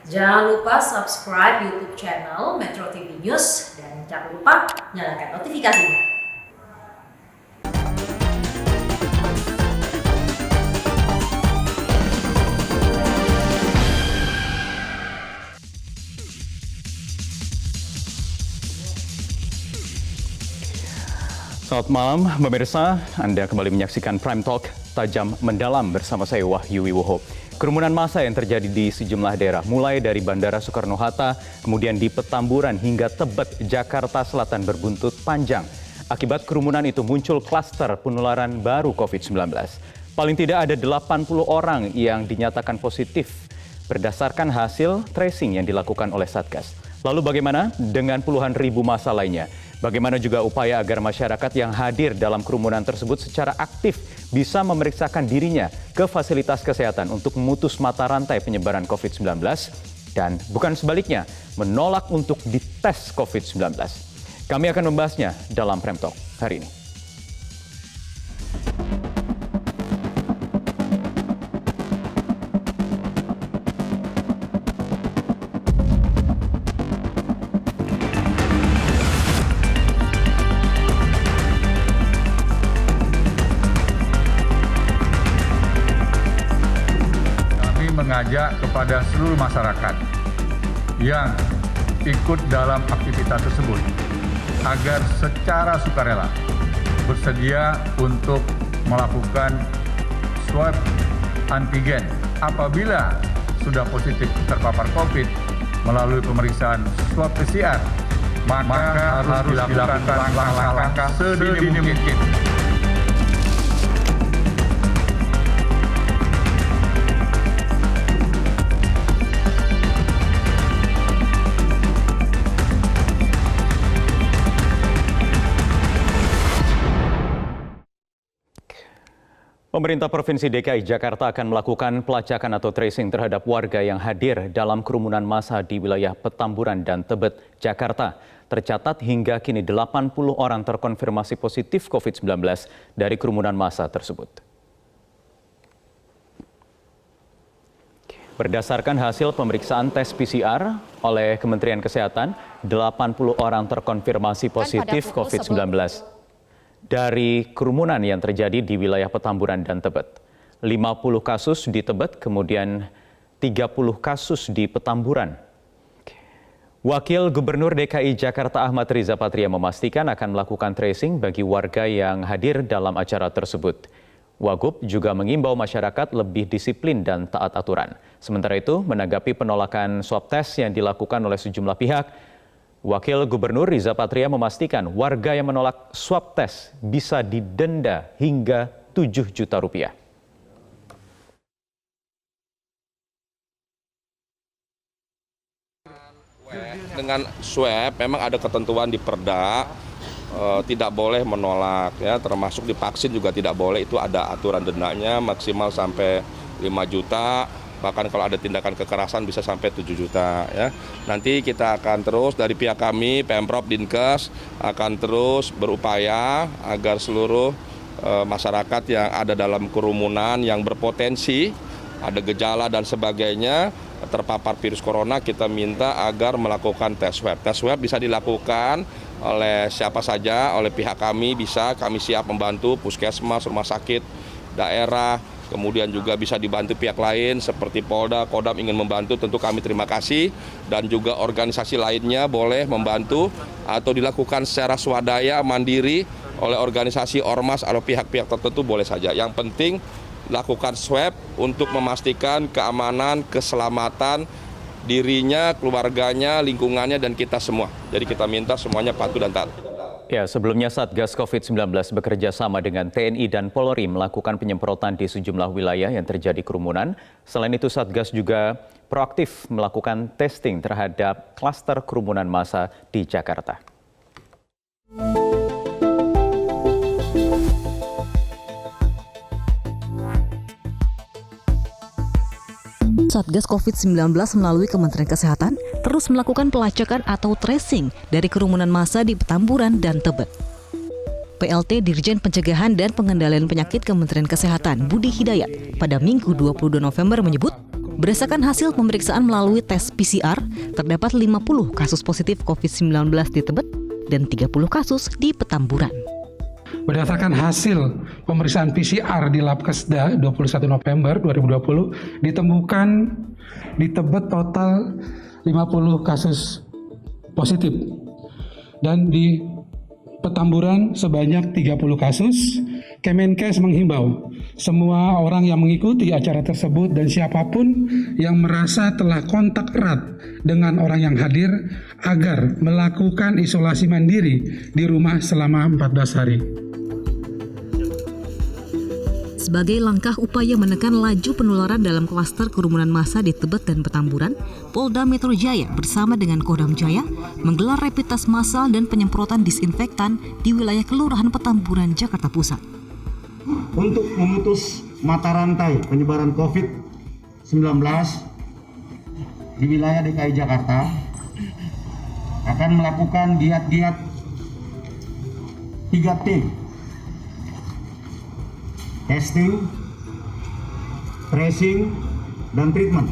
Jangan lupa subscribe YouTube channel Metro TV News dan jangan lupa nyalakan notifikasinya. Selamat malam pemirsa, Anda kembali menyaksikan Prime Talk Tajam Mendalam bersama saya Wahyu Wiwoho. Kerumunan massa yang terjadi di sejumlah daerah, mulai dari Bandara Soekarno-Hatta, kemudian di Petamburan hingga Tebet, Jakarta Selatan berbuntut panjang. Akibat kerumunan itu muncul klaster penularan baru COVID-19. Paling tidak ada 80 orang yang dinyatakan positif berdasarkan hasil tracing yang dilakukan oleh Satgas. Lalu bagaimana dengan puluhan ribu massa lainnya? Bagaimana juga upaya agar masyarakat yang hadir dalam kerumunan tersebut secara aktif bisa memeriksakan dirinya ke fasilitas kesehatan untuk memutus mata rantai penyebaran COVID-19 dan bukan sebaliknya menolak untuk dites COVID-19. Kami akan membahasnya dalam Prime Talk hari ini. Mengajak kepada seluruh masyarakat yang ikut dalam aktivitas tersebut agar secara sukarela bersedia untuk melakukan swab antigen apabila sudah positif terpapar COVID melalui pemeriksaan swab PCR, maka harus dilakukan langkah-langkah sedini mungkin. Pemerintah Provinsi DKI Jakarta akan melakukan pelacakan atau tracing terhadap warga yang hadir dalam kerumunan massa di wilayah Petamburan dan Tebet, Jakarta. Tercatat hingga kini 80 orang terkonfirmasi positif COVID-19 dari kerumunan massa tersebut. Berdasarkan hasil pemeriksaan tes PCR oleh Kementerian Kesehatan, 80 orang terkonfirmasi positif COVID-19. Dari kerumunan yang terjadi di wilayah Petamburan dan Tebet. 50 kasus di Tebet, kemudian 30 kasus di Petamburan. Wakil Gubernur DKI Jakarta Ahmad Riza Patria memastikan akan melakukan tracing bagi warga yang hadir dalam acara tersebut. Wagub juga mengimbau masyarakat lebih disiplin dan taat aturan. Sementara itu, menanggapi penolakan swab test yang dilakukan oleh sejumlah pihak, Wakil Gubernur Riza Patria memastikan warga yang menolak swab test bisa didenda hingga 7 juta rupiah. Dengan swab memang ada ketentuan di Perda, tidak boleh menolak, ya, termasuk divaksin juga tidak boleh, itu ada aturan dendanya maksimal sampai 5 juta. Bahkan kalau ada tindakan kekerasan bisa sampai 7 juta. Ya. Nanti kita akan terus dari pihak kami, Pemprov, Dinkes, akan terus berupaya agar seluruh masyarakat yang ada dalam kerumunan yang berpotensi, ada gejala dan sebagainya, terpapar virus corona, kita minta agar melakukan tes swab. Tes swab bisa dilakukan oleh siapa saja, oleh pihak kami bisa, kami siap membantu, puskesmas, rumah sakit, daerah, kemudian juga bisa dibantu pihak lain seperti Polda, Kodam ingin membantu, tentu kami terima kasih. Dan juga organisasi lainnya boleh membantu atau dilakukan secara swadaya, mandiri oleh organisasi ormas atau pihak-pihak tertentu boleh saja. Yang penting lakukan swab untuk memastikan keamanan, keselamatan dirinya, keluarganya, lingkungannya, dan kita semua. Jadi kita minta semuanya patuh dan taat. Ya, sebelumnya Satgas COVID-19 bekerja sama dengan TNI dan Polri melakukan penyemprotan di sejumlah wilayah yang terjadi kerumunan. Selain itu, Satgas juga proaktif melakukan testing terhadap klaster kerumunan massa di Jakarta. Satgas COVID-19 melalui Kementerian Kesehatan terus melakukan pelacakan atau tracing dari kerumunan massa di Petamburan dan Tebet. PLT Dirjen Pencegahan dan Pengendalian Penyakit Kementerian Kesehatan Budi Hidayat pada Minggu 22 November menyebut Berdasarkan hasil pemeriksaan melalui tes PCR, terdapat 50 kasus positif COVID-19 di Tebet dan 30 kasus di Petamburan. Berdasarkan hasil pemeriksaan PCR di Labkesda 21 November 2020, ditemukan di Tebet total 50 kasus positif dan di Petamburan sebanyak 30 kasus. Kemenkes menghimbau semua orang yang mengikuti acara tersebut dan siapapun yang merasa telah kontak erat dengan orang yang hadir agar melakukan isolasi mandiri di rumah selama 14 hari. Sebagai langkah upaya menekan laju penularan dalam klaster kerumunan massa di Tebet dan Petamburan, Polda Metro Jaya bersama dengan Kodam Jaya menggelar rapid test massal dan penyemprotan disinfektan di wilayah Kelurahan Petamburan, Jakarta Pusat. Untuk memutus mata rantai penyebaran COVID-19 di wilayah DKI Jakarta, akan melakukan giat-giat 3T, testing, tracing, dan treatment.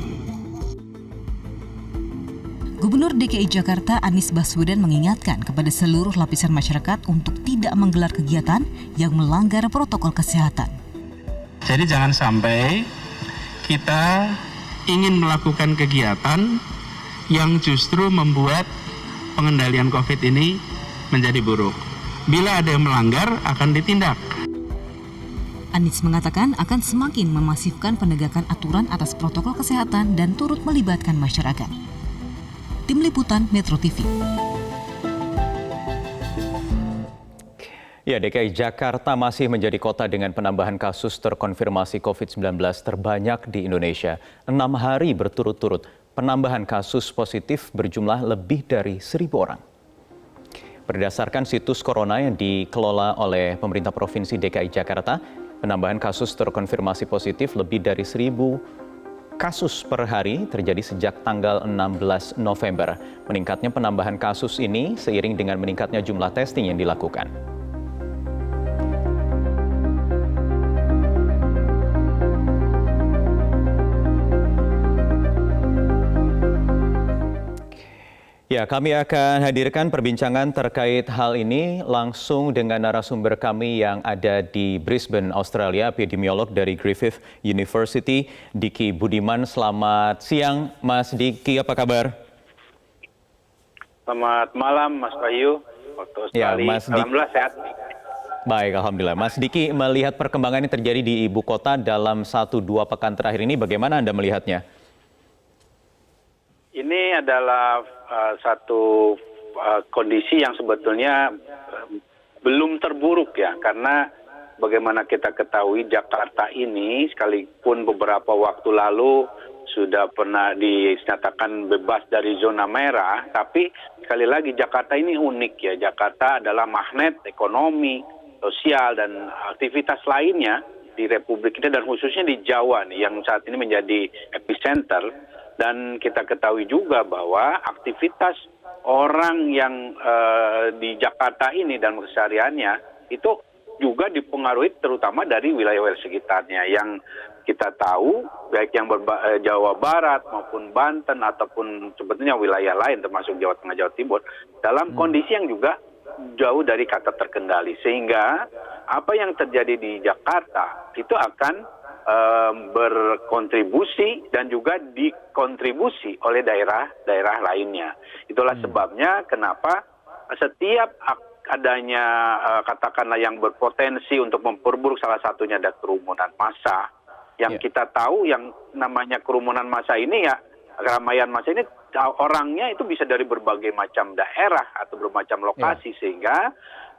Gubernur DKI Jakarta Anies Baswedan mengingatkan kepada seluruh lapisan masyarakat untuk tidak menggelar kegiatan yang melanggar protokol kesehatan. Jadi jangan sampai kita ingin melakukan kegiatan yang justru membuat pengendalian COVID ini menjadi buruk. Bila ada yang melanggar, akan ditindak. Anies mengatakan akan semakin memasifkan penegakan aturan atas protokol kesehatan dan turut melibatkan masyarakat. Tim Liputan Metro TV. Ya, DKI Jakarta masih menjadi kota dengan penambahan kasus terkonfirmasi COVID-19 terbanyak di Indonesia. 6 hari berturut-turut, penambahan kasus positif berjumlah lebih dari 1.000 orang. Berdasarkan situs Corona yang dikelola oleh pemerintah Provinsi DKI Jakarta, penambahan kasus terkonfirmasi positif lebih dari 1.000 kasus per hari terjadi sejak tanggal 16 November. Meningkatnya penambahan kasus ini seiring dengan meningkatnya jumlah testing yang dilakukan. Ya, kami akan hadirkan perbincangan terkait hal ini langsung dengan narasumber kami yang ada di Brisbane, Australia, epidemiolog dari Griffith University, Diki Budiman. Selamat siang, Mas Diki, apa kabar? Selamat malam, Mas Bayu. Waktu sekali, alhamdulillah sehat. Baik, alhamdulillah. Mas Diki, melihat perkembangan yang terjadi di ibu kota dalam 1-2 pekan terakhir ini, bagaimana Anda melihatnya? Ini adalah satu kondisi yang sebetulnya belum terburuk ya, karena bagaimana kita ketahui Jakarta ini sekalipun beberapa waktu lalu sudah pernah dinyatakan bebas dari zona merah, tapi sekali lagi Jakarta ini unik ya. Jakarta adalah magnet ekonomi, sosial, dan aktivitas lainnya di Republik ini dan khususnya di Jawa nih, yang saat ini menjadi epicenter. Dan kita ketahui juga bahwa aktivitas orang yang di Jakarta ini dan kesehariannya itu juga dipengaruhi terutama dari wilayah-wilayah sekitarnya. Yang kita tahu baik yang Jawa Barat maupun Banten ataupun sebetulnya wilayah lain termasuk Jawa Tengah, Jawa Timur dalam kondisi yang juga jauh dari kata terkendali. Sehingga apa yang terjadi di Jakarta itu akan berkontribusi dan juga dikontribusi oleh daerah-daerah lainnya. Itulah sebabnya kenapa setiap adanya katakanlah yang berpotensi untuk memperburuk, salah satunya ada kerumunan massa. Yang kita tahu yang namanya kerumunan massa ini ya, keramaian massa ini orangnya itu bisa dari berbagai macam daerah atau bermacam lokasi, sehingga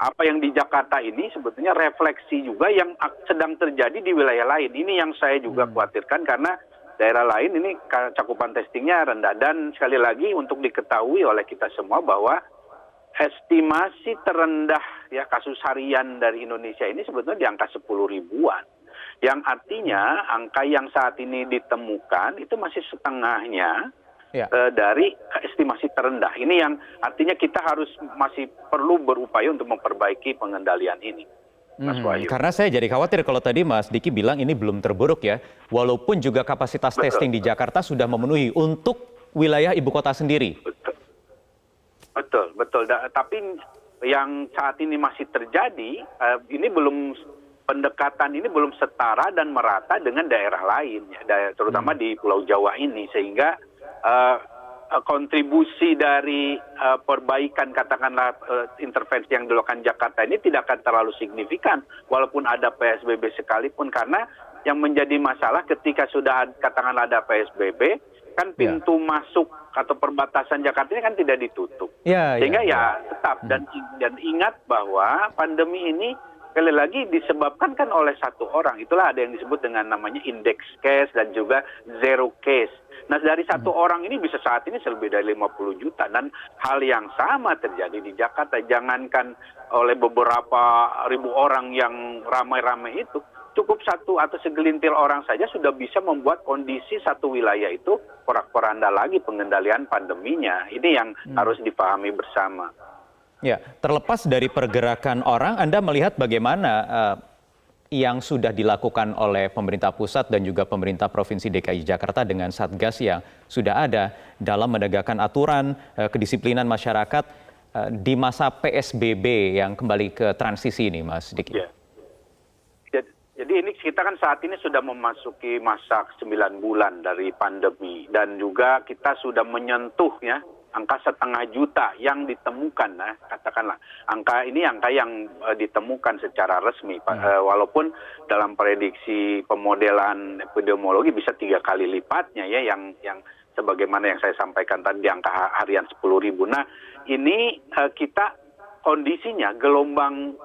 apa yang di Jakarta ini sebetulnya refleksi juga yang sedang terjadi di wilayah lain. Ini yang saya juga khawatirkan karena daerah lain ini cakupan testingnya rendah. Dan sekali lagi untuk diketahui oleh kita semua bahwa estimasi terendah ya kasus harian dari Indonesia ini sebetulnya di angka 10 ribuan. Yang artinya angka yang saat ini ditemukan itu masih setengahnya dari estimasi terendah. Ini yang artinya kita harus masih perlu berupaya untuk memperbaiki pengendalian ini. Mas Wahyu. Karena saya jadi khawatir kalau tadi Mas Diki bilang ini belum terburuk ya, walaupun juga kapasitas testing di Jakarta sudah memenuhi untuk wilayah ibu kota sendiri. Betul. Tapi yang saat ini masih terjadi, ini belum pendekatan ini belum setara dan merata dengan daerah lain, terutama di Pulau Jawa ini, sehingga kontribusi dari perbaikan katakanlah intervensi yang dilakukan Jakarta ini tidak akan terlalu signifikan walaupun ada PSBB sekalipun, karena yang menjadi masalah ketika sudah katakanlah ada PSBB kan pintu masuk atau perbatasan Jakarta ini kan tidak ditutup, sehingga tetap dan ingat bahwa pandemi ini sekali lagi disebabkan kan oleh satu orang. Itulah ada yang disebut dengan namanya index case dan juga zero case. Nah, dari satu orang ini bisa saat ini lebih dari 50 juta. Dan hal yang sama terjadi di Jakarta. Jangankan oleh beberapa ribu orang yang ramai-ramai itu, cukup satu atau segelintir orang saja sudah bisa membuat kondisi satu wilayah itu porak-poranda lagi pengendalian pandeminya. Ini yang harus dipahami bersama. Ya, terlepas dari pergerakan orang, Anda melihat bagaimana yang sudah dilakukan oleh pemerintah pusat dan juga pemerintah Provinsi DKI Jakarta dengan Satgas yang sudah ada dalam menegakkan aturan kedisiplinan masyarakat di masa PSBB yang kembali ke transisi ini, Mas Diki? Ya. Jadi ini kita kan saat ini sudah memasuki masa 9 bulan dari pandemi dan juga kita sudah menyentuh ya angka 500.000 yang ditemukan, katakanlah angka yang ditemukan secara resmi, walaupun dalam prediksi pemodelan epidemiologi bisa 3 kali lipatnya ya yang sebagaimana yang saya sampaikan tadi di angka harian 10.000. Nah ini kita kondisinya gelombang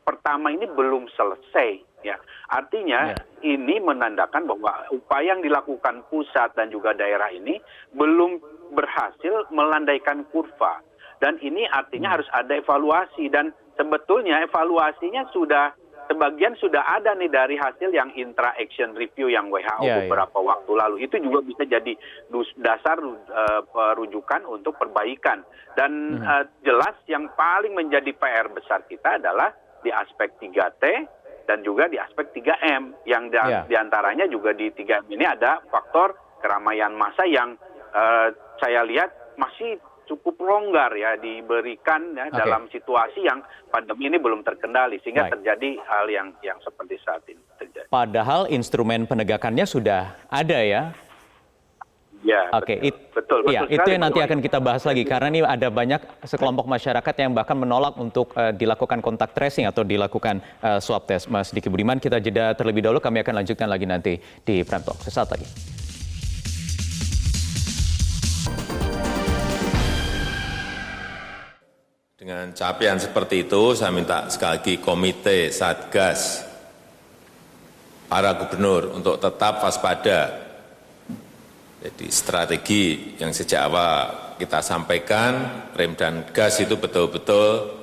pertama ini belum selesai ya, artinya ini menandakan bahwa upaya yang dilakukan pusat dan juga daerah ini belum berhasil melandaikan kurva, dan ini artinya harus ada evaluasi, dan sebetulnya evaluasinya sebagian sudah ada nih dari hasil yang intra-action review yang WHO beberapa waktu lalu. Itu juga bisa jadi dasar rujukan untuk perbaikan, dan jelas yang paling menjadi PR besar kita adalah di aspek 3T dan juga di aspek 3M, yang diantaranya juga di 3M ini ada faktor keramaian massa yang saya lihat masih cukup longgar ya diberikan ya dalam situasi yang pandemi ini belum terkendali, sehingga terjadi hal yang seperti saat ini terjadi. Padahal instrumen penegakannya sudah ada ya. Ya, Oke, betul. Itu yang nanti akan kita bahas lagi, karena ini ada banyak sekelompok masyarakat yang bahkan menolak untuk dilakukan kontak tracing atau dilakukan swab test. Mas Diki Budiman, kita jeda terlebih dahulu, kami akan lanjutkan lagi nanti di Prime Talk sesaat lagi. Dengan capaian seperti itu, saya minta sekali lagi komite, Satgas, para gubernur untuk tetap waspada. Jadi strategi yang sejak awal kita sampaikan, rem dan gas itu betul-betul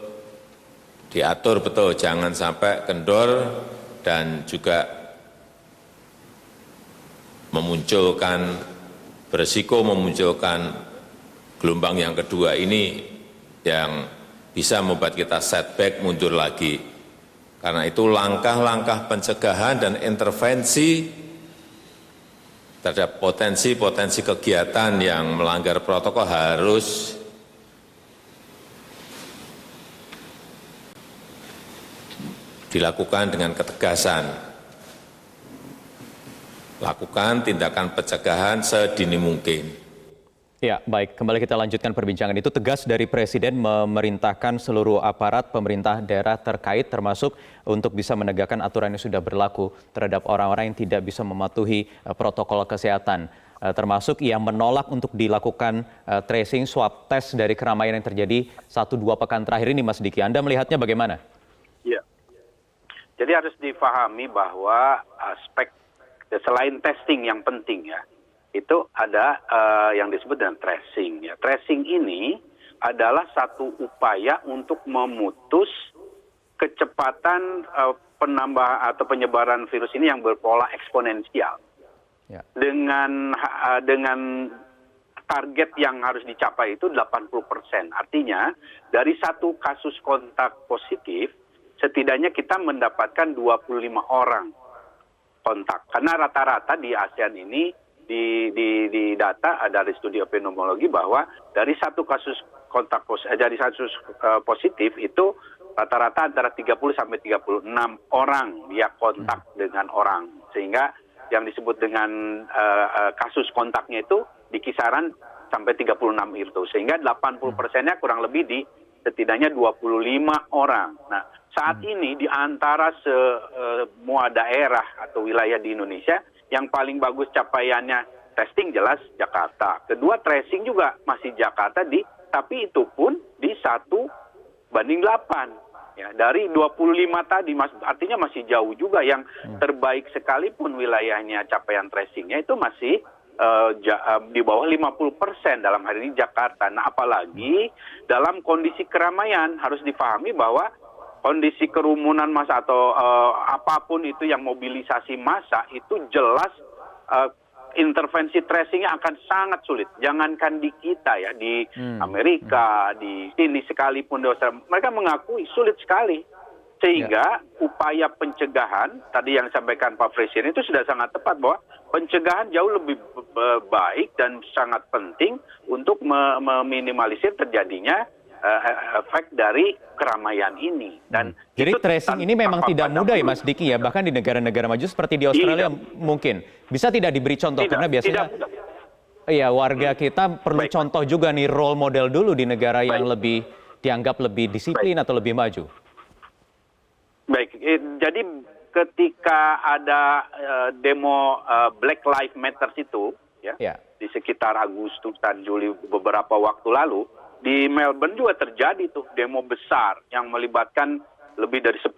diatur betul, jangan sampai kendor dan juga berisiko memunculkan gelombang yang kedua ini yang bisa membuat kita setback, mundur lagi. Karena itu langkah-langkah pencegahan dan intervensi terhadap potensi-potensi kegiatan yang melanggar protokol harus dilakukan dengan ketegasan. Lakukan tindakan pencegahan sedini mungkin. Ya, baik. Kembali kita lanjutkan perbincangan itu. Tegas dari Presiden memerintahkan seluruh aparat pemerintah daerah terkait termasuk untuk bisa menegakkan aturan yang sudah berlaku terhadap orang-orang yang tidak bisa mematuhi protokol kesehatan. Termasuk yang menolak untuk dilakukan tracing swab test dari keramaian yang terjadi 1-2 pekan terakhir ini, Mas Diki. Anda melihatnya bagaimana? Ya, jadi harus difahami bahwa aspek selain testing yang penting ya, itu ada yang disebut dengan tracing. Ya. Tracing ini adalah satu upaya untuk memutus kecepatan penambahan atau penyebaran virus ini yang berpola eksponensial. Ya. Dengan target yang harus dicapai itu 80%. Artinya dari satu kasus kontak positif setidaknya kita mendapatkan 25 orang kontak. Karena rata-rata di ASEAN ini di data dari studi epidemiologi bahwa dari satu kasus positif itu rata-rata antara 30 sampai 36 orang dia kontak dengan orang, sehingga yang disebut dengan kasus kontaknya itu di kisaran sampai 36 itu, sehingga 80%-nya kurang lebih di setidaknya 25 orang. Nah, saat ini di antara semua daerah atau wilayah di Indonesia yang paling bagus capaiannya testing jelas Jakarta. Kedua tracing juga masih Jakarta tapi itu pun di 1:8. Ya, dari 25 tadi artinya masih jauh juga. Yang terbaik sekalipun wilayahnya capaian tracingnya itu masih di bawah 50% dalam hari ini Jakarta. Nah, apalagi dalam kondisi keramaian harus dipahami bahwa kondisi kerumunan massa atau apapun itu yang mobilisasi massa itu jelas intervensi tracingnya akan sangat sulit. Jangankan di kita ya, di Amerika, di sini sekalipun di Australia, mereka mengakui sulit sekali. Sehingga upaya pencegahan, tadi yang disampaikan Pak Presiden itu sudah sangat tepat bahwa pencegahan jauh lebih baik dan sangat penting untuk meminimalisir terjadinya efek dari keramaian ini. Dan jadi tracing ini memang tidak mudah ya Mas Diki ya, bahkan di negara-negara maju seperti di Australia mungkin bisa tidak diberi contoh karena biasanya warga kita perlu contoh juga nih, role model dulu di negara yang lebih dianggap lebih disiplin atau lebih maju. Baik, jadi ketika ada demo Black Lives Matter itu di sekitar Agustus dan Juli beberapa waktu lalu, di Melbourne juga terjadi tuh demo besar yang melibatkan lebih dari 10.000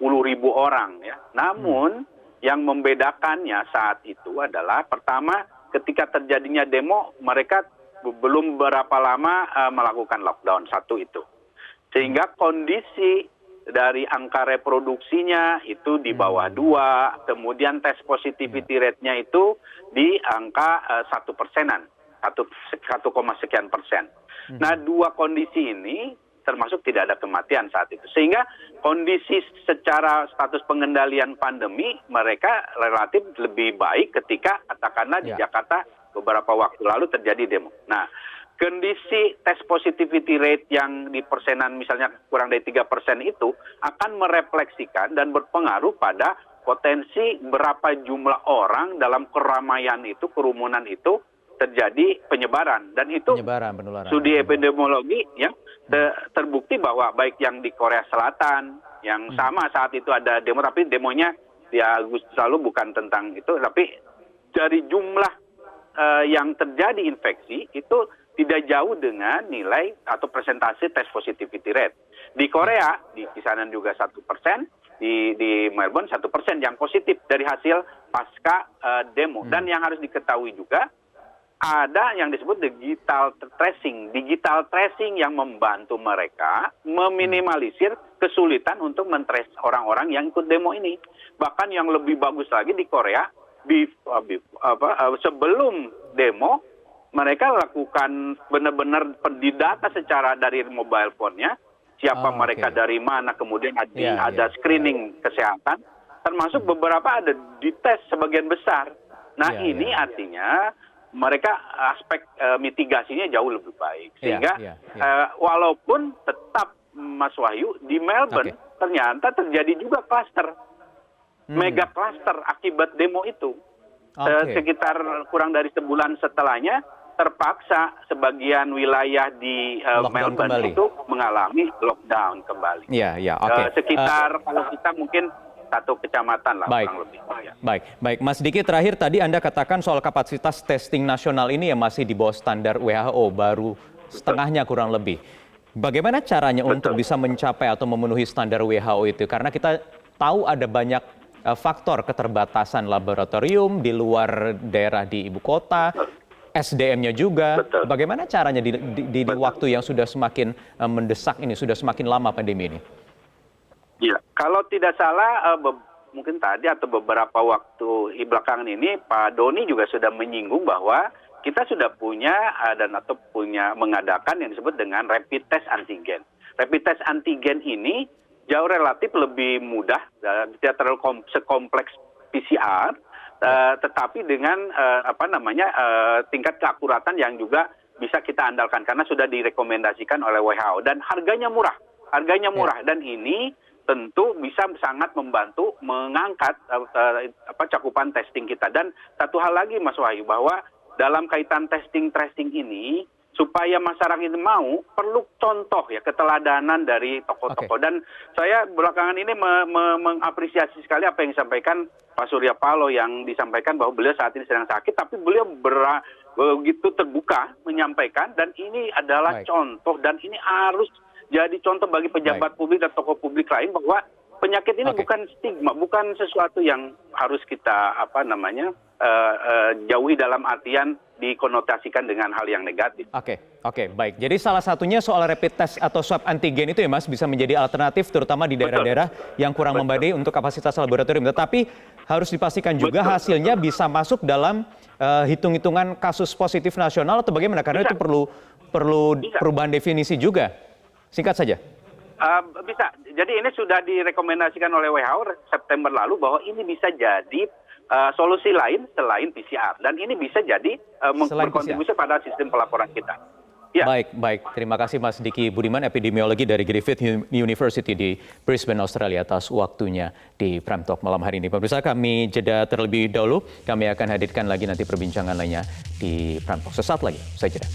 orang ya. Namun yang membedakannya saat itu adalah pertama ketika terjadinya demo mereka belum berapa lama melakukan lockdown, satu itu. Sehingga kondisi dari angka reproduksinya itu di bawah 2, kemudian tes positivity rate-nya itu di angka 1%-an, 1, sekian persen. Nah, dua kondisi ini termasuk tidak ada kematian saat itu. Sehingga kondisi secara status pengendalian pandemi mereka relatif lebih baik ketika katakanlah di Jakarta beberapa waktu lalu terjadi demo. Nah, kondisi tes positivity rate yang di persenan misalnya kurang dari 3% itu akan merefleksikan dan berpengaruh pada potensi berapa jumlah orang dalam keramaian itu, kerumunan itu terjadi penyebaran. Dan itu studi epidemiologi yang terbukti bahwa baik yang di Korea Selatan yang sama saat itu ada demo, tapi demonya di Agustus lalu bukan tentang itu, tapi dari jumlah yang terjadi infeksi itu tidak jauh dengan nilai atau persentase tes positivity rate. Di Korea di kisaran juga 1%, di Melbourne 1% yang positif dari hasil pasca demo. Dan yang harus diketahui juga ada yang disebut digital tracing yang membantu mereka meminimalisir kesulitan untuk mentrace orang-orang yang ikut demo ini. Bahkan yang lebih bagus lagi di Korea, sebelum demo mereka lakukan benar-benar didata secara dari mobile phone-nya, siapa mereka dari mana, kemudian ada screening kesehatan, termasuk beberapa ada dites sebagian besar. Nah ini artinya mereka aspek mitigasinya jauh lebih baik. Sehingga walaupun tetap Mas Wahyu di Melbourne ternyata terjadi juga klaster, mega klaster akibat demo itu. Sekitar kurang dari sebulan setelahnya terpaksa sebagian wilayah di Melbourne itu mengalami lockdown kembali. Sekitar kalau kita mungkin satu kecamatan lah kurang lebih. Baik, Mas Diki, terakhir tadi Anda katakan soal kapasitas testing nasional ini yang masih di bawah standar WHO, baru setengahnya kurang lebih. Bagaimana caranya untuk bisa mencapai atau memenuhi standar WHO itu? Karena kita tahu ada banyak faktor keterbatasan laboratorium di luar daerah di ibu kota, SDM-nya juga. Bagaimana caranya di waktu yang sudah semakin mendesak ini, sudah semakin lama pandemi ini? Ya, kalau tidak salah mungkin tadi atau beberapa waktu belakangan ini Pak Doni juga sudah menyinggung bahwa kita sudah punya mengadakan yang disebut dengan rapid test antigen. Rapid test antigen ini jauh relatif lebih mudah, tidak terlalu sekompleks PCR, tetapi dengan tingkat keakuratan yang juga bisa kita andalkan karena sudah direkomendasikan oleh WHO dan harganya murah, dan ini tentu bisa sangat membantu mengangkat cakupan testing kita. Dan satu hal lagi Mas Wahyu, bahwa dalam kaitan testing tracing ini supaya masyarakat ini mau, perlu contoh ya, keteladanan dari tokoh-tokoh. Dan saya belakangan ini mengapresiasi sekali apa yang disampaikan Pak Surya Paloh, yang disampaikan bahwa beliau saat ini sedang sakit, tapi beliau begitu terbuka menyampaikan, dan ini adalah contoh, dan ini harus jadi contoh bagi pejabat publik dan tokoh publik lain, bahwa penyakit ini bukan stigma, bukan sesuatu yang harus kita jauhi dalam artian dikonotasikan dengan hal yang negatif. Oke, baik. Jadi salah satunya soal rapid test atau swab antigen itu ya Mas, bisa menjadi alternatif terutama di daerah-daerah yang kurang memadai untuk kapasitas laboratorium. Tetapi harus dipastikan juga hasilnya bisa masuk dalam hitung-hitungan kasus positif nasional atau bagaimana? Karena itu perlu perubahan definisi juga. Singkat saja. Bisa. Jadi ini sudah direkomendasikan oleh WHO September lalu bahwa ini bisa jadi solusi lain selain PCR, dan ini bisa jadi berkontribusi pada sistem pelaporan kita. Ya. Baik. Terima kasih Mas Diki Budiman, epidemiologi dari Griffith University di Brisbane, Australia, atas waktunya di Prime Talk malam hari ini. Pemirsa, kami jeda terlebih dahulu. Kami akan hadirkan lagi nanti perbincangan lainnya di Prime Talk. Sesaat lagi, saya jeda.